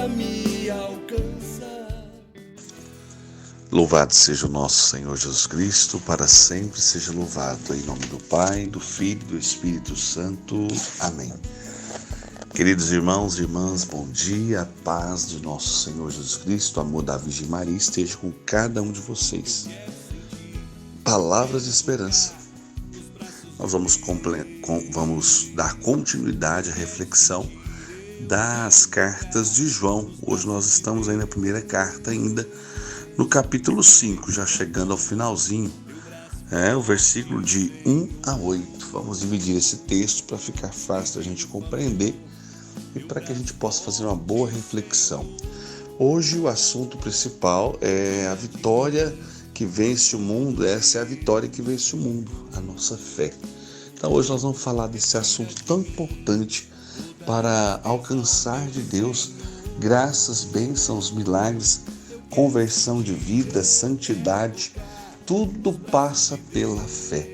possa me alcançar. Louvado seja o nosso Senhor Jesus Cristo, para sempre seja louvado. Em nome do Pai, do Filho e do Espírito Santo. Amém. Queridos irmãos e irmãs, bom dia, a paz de nosso Senhor Jesus Cristo, o amor da Virgem Maria esteja com cada um de vocês. Palavras de esperança. Nós vamos dar continuidade à reflexão das cartas de João. Hoje nós estamos aí na primeira carta ainda, no capítulo 5, já chegando ao finalzinho, o versículo de 1 a 8. Vamos dividir esse texto para ficar fácil da gente compreender e para que a gente possa fazer uma boa reflexão. Hoje o assunto principal é a vitória que vence o mundo. Essa é a vitória que vence o mundo, a nossa fé. Então hoje nós vamos falar desse assunto tão importante para alcançar de Deus graças, bênçãos, milagres, conversão de vida, santidade. Tudo passa pela fé.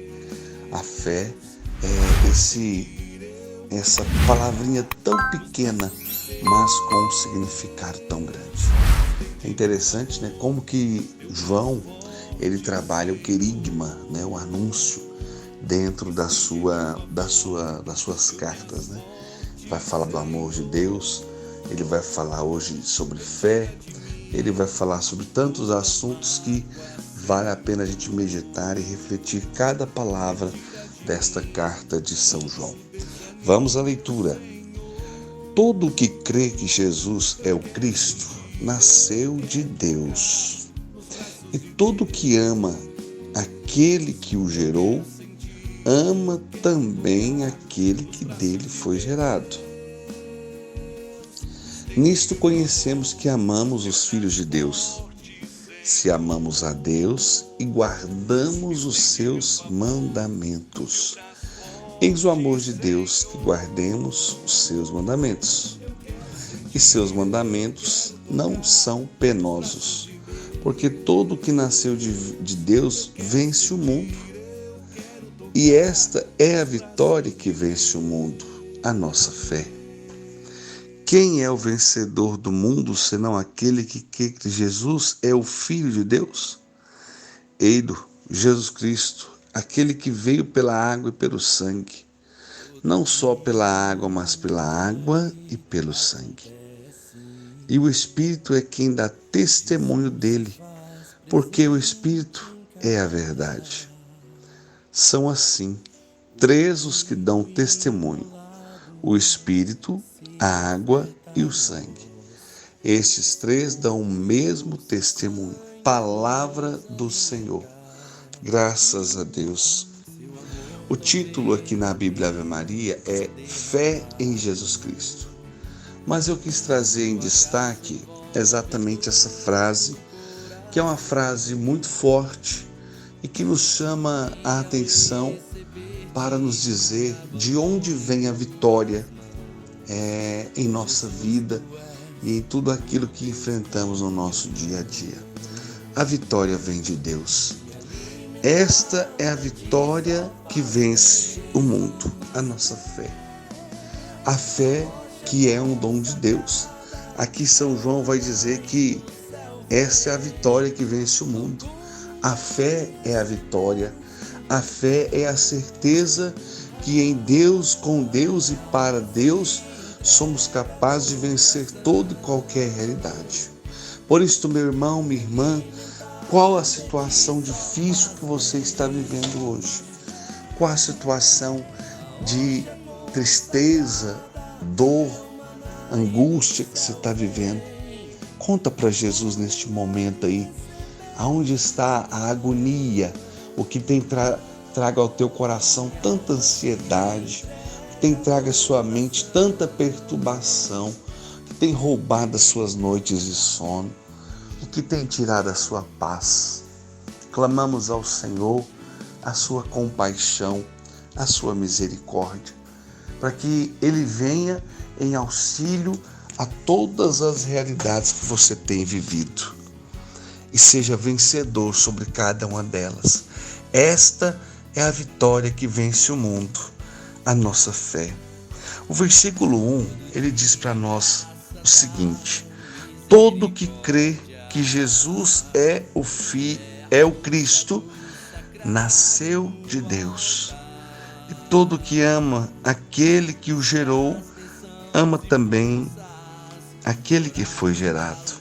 A fé é essa palavrinha tão pequena, mas com um significado tão grande. É interessante, como que João ele trabalha o querigma, o anúncio dentro das suas cartas, Vai falar do amor de Deus, ele vai falar hoje sobre fé, ele vai falar sobre tantos assuntos que vale a pena a gente meditar e refletir cada palavra desta carta de São João. Vamos à leitura. Todo o que crê que Jesus é o Cristo nasceu de Deus. E todo o que ama aquele que o gerou, ama também aquele que dele foi gerado. Nisto conhecemos que amamos os filhos de Deus, se amamos a Deus e guardamos os seus mandamentos. Eis o amor de Deus, que guardemos os seus mandamentos. E seus mandamentos não são penosos, porque todo que nasceu de Deus vence o mundo. E esta é a vitória que vence o mundo, a nossa fé. Quem é o vencedor do mundo, senão aquele que crê que Jesus é o Filho de Deus? Ei-do, Jesus Cristo, aquele que veio pela água e pelo sangue, não só pela água, mas pela água e pelo sangue. E o Espírito é quem dá testemunho dele, porque o Espírito é a verdade. São assim, três os que dão testemunho: o Espírito, a água e o sangue. Estes três dão o mesmo testemunho. Palavra do Senhor. Graças a Deus. O título aqui na Bíblia Ave Maria é Fé em Jesus Cristo. Mas eu quis trazer em destaque exatamente essa frase, que é uma frase muito forte e que nos chama a atenção para nos dizer de onde vem a vitória em nossa vida e em tudo aquilo que enfrentamos no nosso dia a dia. A vitória vem de Deus. Esta é a vitória que vence o mundo, a nossa fé. A fé que é um dom de Deus. Aqui São João vai dizer que esta é a vitória que vence o mundo. A fé é a vitória. A fé é a certeza que em Deus, com Deus e para Deus, somos capazes de vencer toda e qualquer realidade. Por isso, meu irmão, minha irmã, qual a situação difícil que você está vivendo hoje? Qual a situação de tristeza, dor, angústia que você está vivendo? Conta para Jesus neste momento aí, aonde está a agonia, o que tem traga ao teu coração tanta ansiedade, que tem traga à sua mente tanta perturbação, que tem roubado as suas noites de sono, o que tem tirado a sua paz. Clamamos ao Senhor a sua compaixão, a sua misericórdia, para que Ele venha em auxílio a todas as realidades que você tem vivido e seja vencedor sobre cada uma delas. Esta é a vitória que vence o mundo, a nossa fé. O versículo 1, ele diz para nós o seguinte: todo que crê que Jesus é o Cristo, nasceu de Deus. E todo que ama aquele que o gerou, ama também aquele que foi gerado.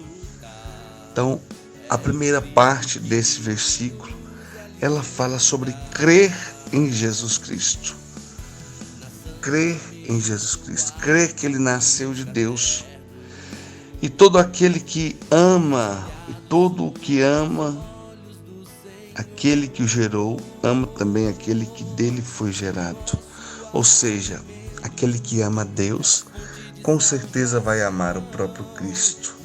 Então, a primeira parte desse versículo, ela fala sobre crer em Jesus Cristo. Crer em Jesus Cristo, crer que Ele nasceu de Deus. E todo aquele que ama, e todo o que ama aquele que o gerou, ama também aquele que dele foi gerado. Ou seja, aquele que ama Deus, com certeza vai amar o próprio Cristo.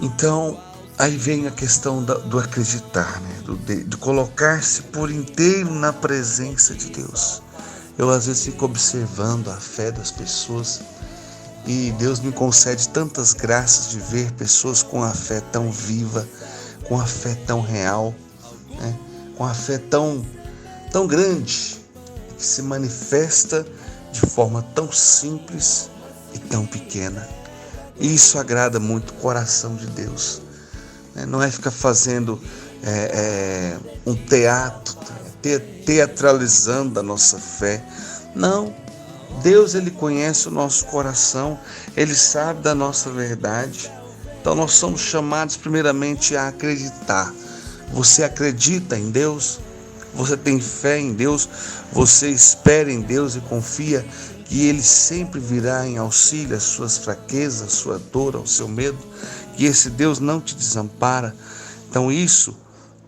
Então, aí vem a questão do acreditar, né? de colocar-se por inteiro na presença de Deus. Eu às vezes fico observando a fé das pessoas e Deus me concede tantas graças de ver pessoas com a fé tão viva, com a fé tão real, né? Com a fé tão grande, que se manifesta de forma tão simples e tão pequena. E isso agrada muito o coração de Deus. Não é ficar fazendo um teatro, teatralizando a nossa fé. Não, Deus, Ele conhece o nosso coração, Ele sabe da nossa verdade. Então nós somos chamados primeiramente a acreditar. Você acredita em Deus? Você tem fé em Deus? Você espera em Deus e confia que Ele sempre virá em auxílio às suas fraquezas, à sua dor, ao seu medo? Que esse Deus não te desampara? Então isso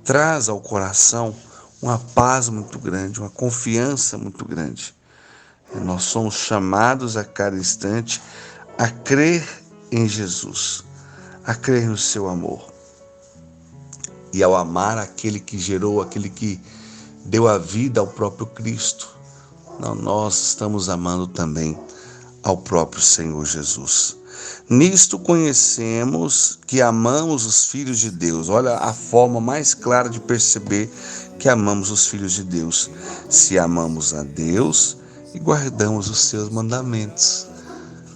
traz ao coração uma paz muito grande, uma confiança muito grande. E nós somos chamados a cada instante a crer em Jesus, a crer no seu amor. E ao amar aquele que gerou, aquele que deu a vida ao próprio Cristo, nós estamos amando também ao próprio Senhor Jesus. Nisto conhecemos que amamos os filhos de Deus. Olha a forma mais clara de perceber que amamos os filhos de Deus. Se amamos a Deus e guardamos os seus mandamentos.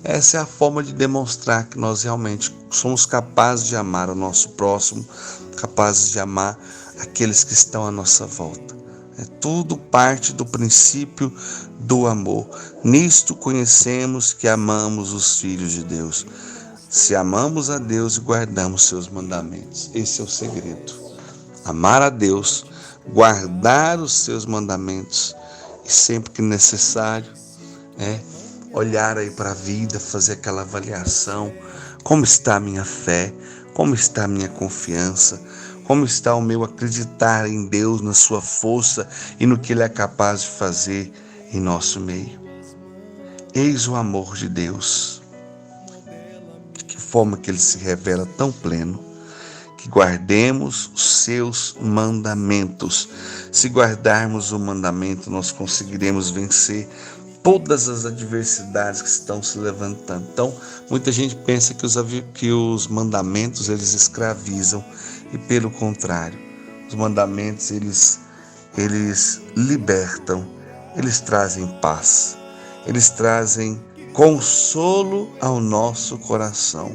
Essa é a forma de demonstrar que nós realmente somos capazes de amar o nosso próximo, capazes de amar aqueles que estão à nossa volta. Tudo parte do princípio do amor. Nisto conhecemos que amamos os filhos de Deus. Se amamos a Deus e guardamos seus mandamentos. Esse é o segredo. Amar a Deus, guardar os seus mandamentos e sempre que necessário, olhar aí para a vida, fazer aquela avaliação. Como está a minha fé? Como está a minha confiança? Como está o meu acreditar em Deus, na sua força e no que Ele é capaz de fazer em nosso meio? Eis o amor de Deus. De que forma que Ele se revela tão pleno? Que guardemos os seus mandamentos. Se guardarmos o mandamento, nós conseguiremos vencer todas as adversidades que estão se levantando. Então, muita gente pensa que os mandamentos eles escravizam, e pelo contrário, os mandamentos eles libertam, eles trazem paz, eles trazem consolo ao nosso coração.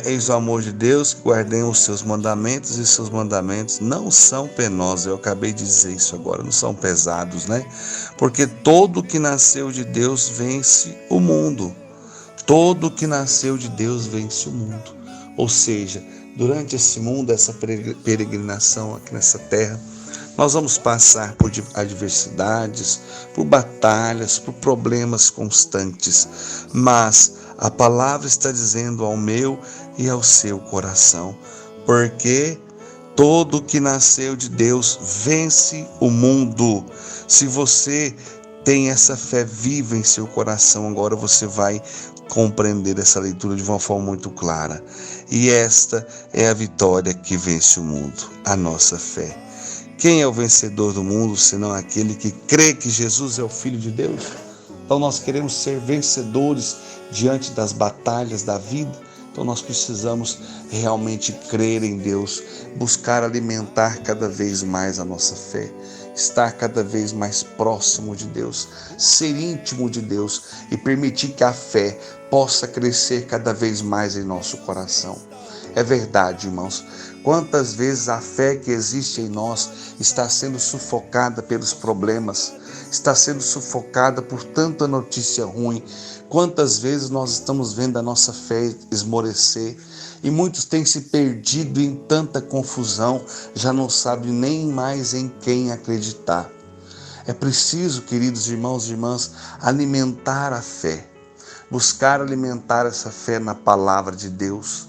Eis o amor de Deus, que guardemos os seus mandamentos, e seus mandamentos não são penosos. Eu acabei de dizer isso agora, não são pesados, né? Porque todo que nasceu de Deus vence o mundo. Todo que nasceu de Deus vence o mundo. Ou seja, durante esse mundo, essa peregrinação aqui nessa terra, nós vamos passar por adversidades, por batalhas, por problemas constantes, mas a palavra está dizendo ao meu e ao seu coração, porque todo que nasceu de Deus vence o mundo. Se você tem essa fé viva em seu coração, agora você vai compreender essa leitura de uma forma muito clara. E esta é a vitória que vence o mundo, a nossa fé. Quem é o vencedor do mundo, senão aquele que crê que Jesus é o Filho de Deus? Então nós queremos ser vencedores diante das batalhas da vida, Então nós precisamos realmente crer em Deus, buscar alimentar cada vez mais a nossa fé, estar cada vez mais próximo de Deus, ser íntimo de Deus e permitir que a fé possa crescer cada vez mais em nosso coração. É verdade, irmãos. Quantas vezes a fé que existe em nós está sendo sufocada pelos problemas, está sendo sufocada por tanta notícia ruim. Quantas vezes nós estamos vendo a nossa fé esmorecer e muitos têm se perdido em tanta confusão, já não sabem nem mais em quem acreditar. É preciso, queridos irmãos e irmãs, alimentar a fé, buscar alimentar essa fé na palavra de Deus,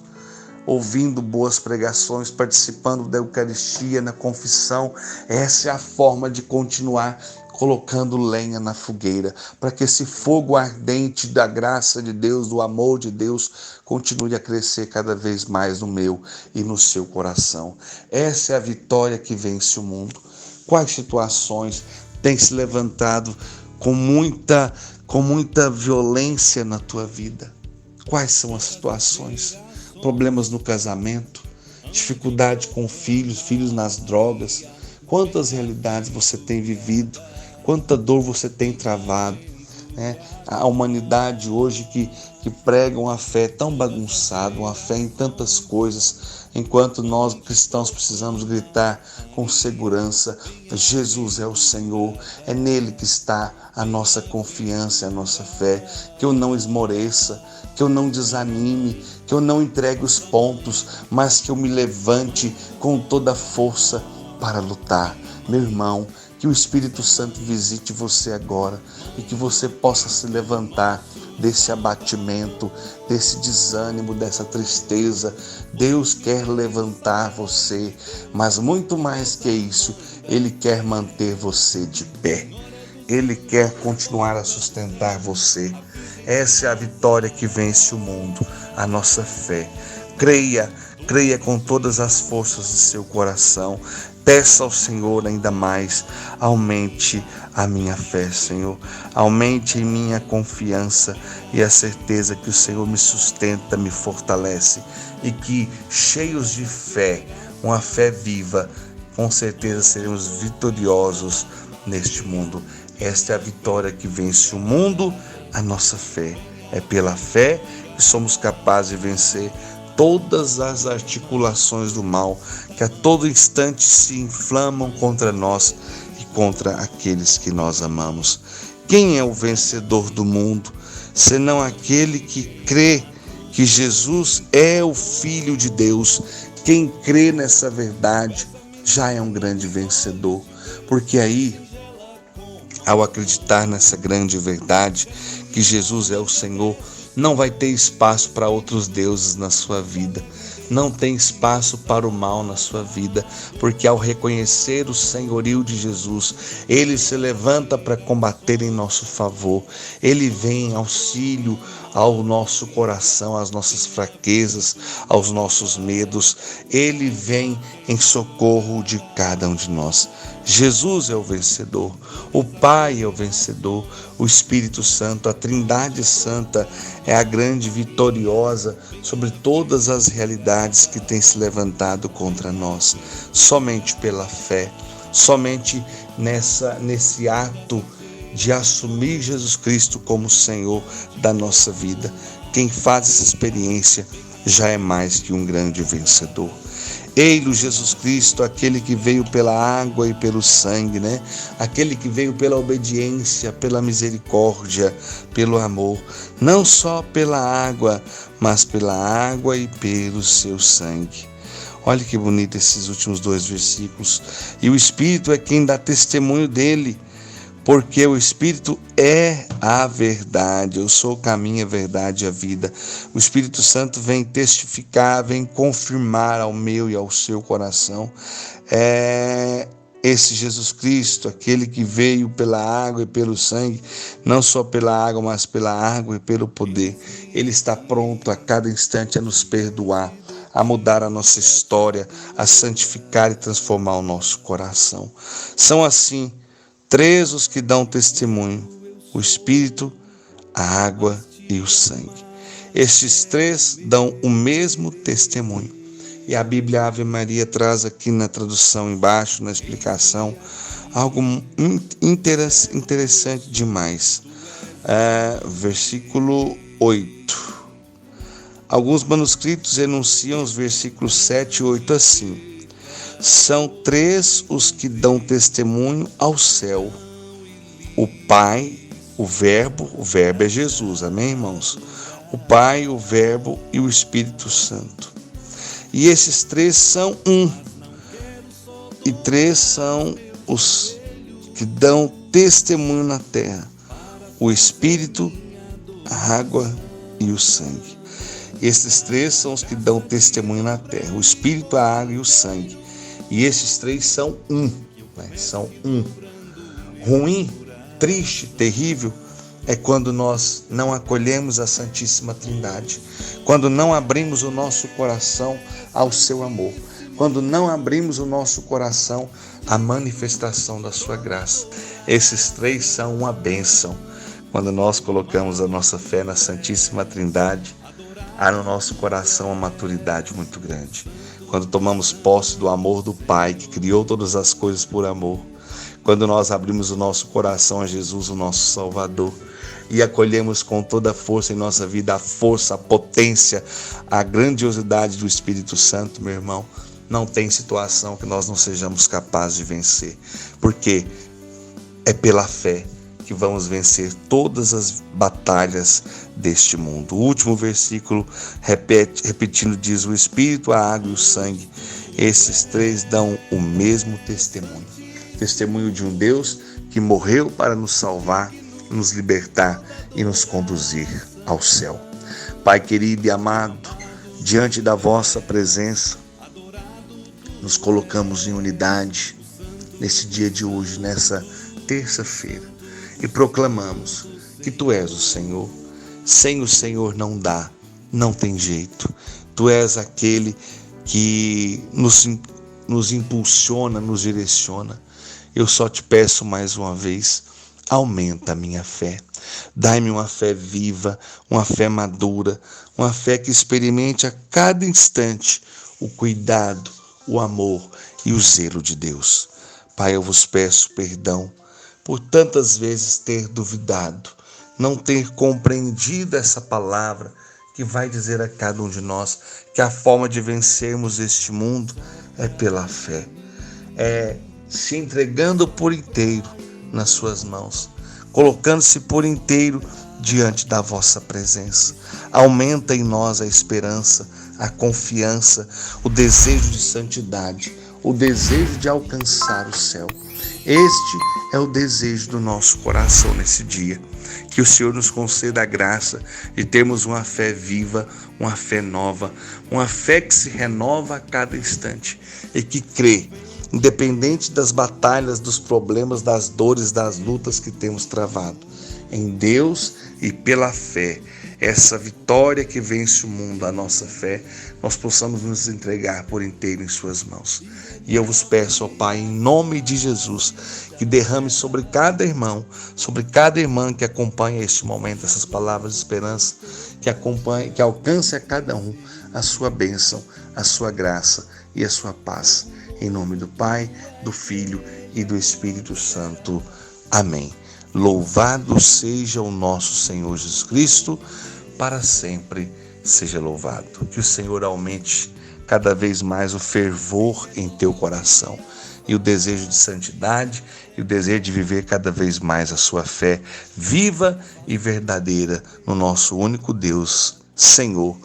ouvindo boas pregações, participando da Eucaristia, na confissão. Essa é a forma de continuar colocando lenha na fogueira, para que esse fogo ardente da graça de Deus, do amor de Deus, continue a crescer cada vez mais no meu e no seu coração. Essa é a vitória que vence o mundo. Quais situações têm se levantado com muita violência na tua vida? Quais são as situações? Problemas no casamento, dificuldade com filhos nas drogas. Quantas realidades você tem vivido, quanta dor você tem travado, né? A humanidade hoje que prega uma fé tão bagunçada, uma fé em tantas coisas, enquanto nós cristãos precisamos gritar com segurança: Jesus é o Senhor, é nele que está a nossa confiança, a nossa fé. Que eu não esmoreça, que eu não desanime, que eu não entregue os pontos, mas que eu me levante com toda a força para lutar. Meu irmão, que o Espírito Santo visite você agora e que você possa se levantar desse abatimento, desse desânimo, dessa tristeza. Deus quer levantar você, mas muito mais que isso, Ele quer manter você de pé. Ele quer continuar a sustentar você. Essa é a vitória que vence o mundo, a nossa fé. Creia com todas as forças de seu coração. Peça ao Senhor ainda mais: aumente a minha fé, Senhor. Aumente em minha confiança e a certeza que o Senhor me sustenta, me fortalece e que, cheios de fé, uma fé viva, com certeza seremos vitoriosos neste mundo. Esta é a vitória que vence o mundo, a nossa fé. É pela fé que somos capazes de vencer todas as articulações do mal que a todo instante se inflamam contra nós e contra aqueles que nós amamos. Quem é o vencedor do mundo, senão aquele que crê que Jesus é o Filho de Deus? Quem crê nessa verdade já é um grande vencedor, porque aí, ao acreditar nessa grande verdade, que Jesus é o Senhor, não vai ter espaço para outros deuses na sua vida. Não tem espaço para o mal na sua vida, porque ao reconhecer o senhorio de Jesus, Ele se levanta para combater em nosso favor. Ele vem em auxílio ao nosso coração, às nossas fraquezas, aos nossos medos. Ele vem em socorro de cada um de nós. Jesus é o vencedor, o Pai é o vencedor, o Espírito Santo, a Trindade Santa é a grande vitoriosa sobre todas as realidades que têm se levantado contra nós. Somente pela fé, somente nesse ato de assumir Jesus Cristo como Senhor da nossa vida. Quem faz essa experiência já é mais que um grande vencedor. Ei-lo, Jesus Cristo, aquele que veio pela água e pelo sangue, né? Aquele que veio pela obediência, pela misericórdia, pelo amor. Não só pela água, mas pela água e pelo seu sangue. Olha que bonito esses últimos 2 versículos. E o Espírito é quem dá testemunho dele, porque o Espírito é a verdade. Eu sou o caminho, a verdade e a vida. O Espírito Santo vem testificar, vem confirmar ao meu e ao seu coração. Esse Jesus Cristo, aquele que veio pela água e pelo sangue, não só pela água, mas pela água e pelo poder. Ele está pronto a cada instante a nos perdoar, a mudar a nossa história, a santificar e transformar o nosso coração. São assim 3 os que dão testemunho: o Espírito, a água e o sangue. Estes três dão o mesmo testemunho. E a Bíblia Ave Maria traz aqui na tradução embaixo, na explicação, algo interessante demais. Versículo 8. Alguns manuscritos enunciam os versículos 7 e 8 assim: são três os que dão testemunho ao céu: o Pai, o Verbo é Jesus, amém, irmãos? O Pai, o Verbo e o Espírito Santo. E esses três são um. E três são os que dão testemunho na terra: o Espírito, a água e o sangue. Esses três são os que dão testemunho na terra: o Espírito, a água e o sangue. E esses três são um. São um. Ruim, triste, terrível é quando nós não acolhemos a Santíssima Trindade, quando não abrimos o nosso coração ao seu amor, quando não abrimos o nosso coração à manifestação da sua graça. Esses três são uma bênção. Quando nós colocamos a nossa fé na Santíssima Trindade, há no nosso coração uma maturidade muito grande. Quando tomamos posse do amor do Pai, que criou todas as coisas por amor, quando nós abrimos o nosso coração a Jesus, o nosso Salvador, e acolhemos com toda a força em nossa vida a força, a potência, a grandiosidade do Espírito Santo, meu irmão, não tem situação que nós não sejamos capazes de vencer, porque é pela fé que vamos vencer todas as batalhas deste mundo. O último versículo repetindo diz: o Espírito, a água e o sangue. Esses três dão o mesmo testemunho. Testemunho de um Deus que morreu para nos salvar, nos libertar e nos conduzir ao céu. Pai querido e amado, diante da vossa presença, nos colocamos em unidade nesse dia de hoje, nessa terça-feira, e proclamamos que Tu és o Senhor. Sem o Senhor não dá, não tem jeito. Tu és aquele que nos impulsiona, nos direciona. Eu só te peço mais uma vez: aumenta a minha fé. Dai-me uma fé viva, uma fé madura, uma fé que experimente a cada instante o cuidado, o amor e o zelo de Deus. Pai, eu vos peço perdão por tantas vezes ter duvidado, não ter compreendido essa palavra que vai dizer a cada um de nós que a forma de vencermos este mundo é pela fé, é se entregando por inteiro nas suas mãos, colocando-se por inteiro diante da vossa presença. Aumenta em nós a esperança, a confiança, o desejo de santidade, o desejo de alcançar o céu. Este é o desejo do nosso coração nesse dia. Que o Senhor nos conceda a graça de termos uma fé viva, uma fé nova, uma fé que se renova a cada instante e que crê, independente das batalhas, dos problemas, das dores, das lutas que temos travado, em Deus e pela fé, essa vitória que vence o mundo, a nossa fé, nós possamos nos entregar por inteiro em suas mãos. E eu vos peço, ó Pai, em nome de Jesus, que derrame sobre cada irmão, sobre cada irmã que acompanha este momento, essas palavras de esperança, que alcance a cada um a sua bênção, a sua graça e a sua paz. Em nome do Pai, do Filho e do Espírito Santo. Amém. Louvado seja o nosso Senhor Jesus Cristo, para sempre seja louvado. Que o Senhor aumente cada vez mais o fervor em teu coração e o desejo de santidade e o desejo de viver cada vez mais a sua fé viva e verdadeira no nosso único Deus, Senhor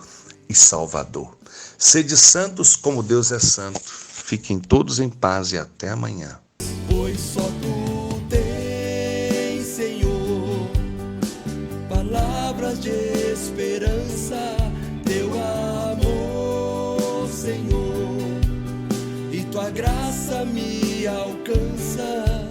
e Salvador. Sede santos como Deus é santo. Fiquem todos em paz e até amanhã. Pois só Tu tens, Senhor, palavras de esperança, Teu amor, Senhor, e Tua graça me alcança.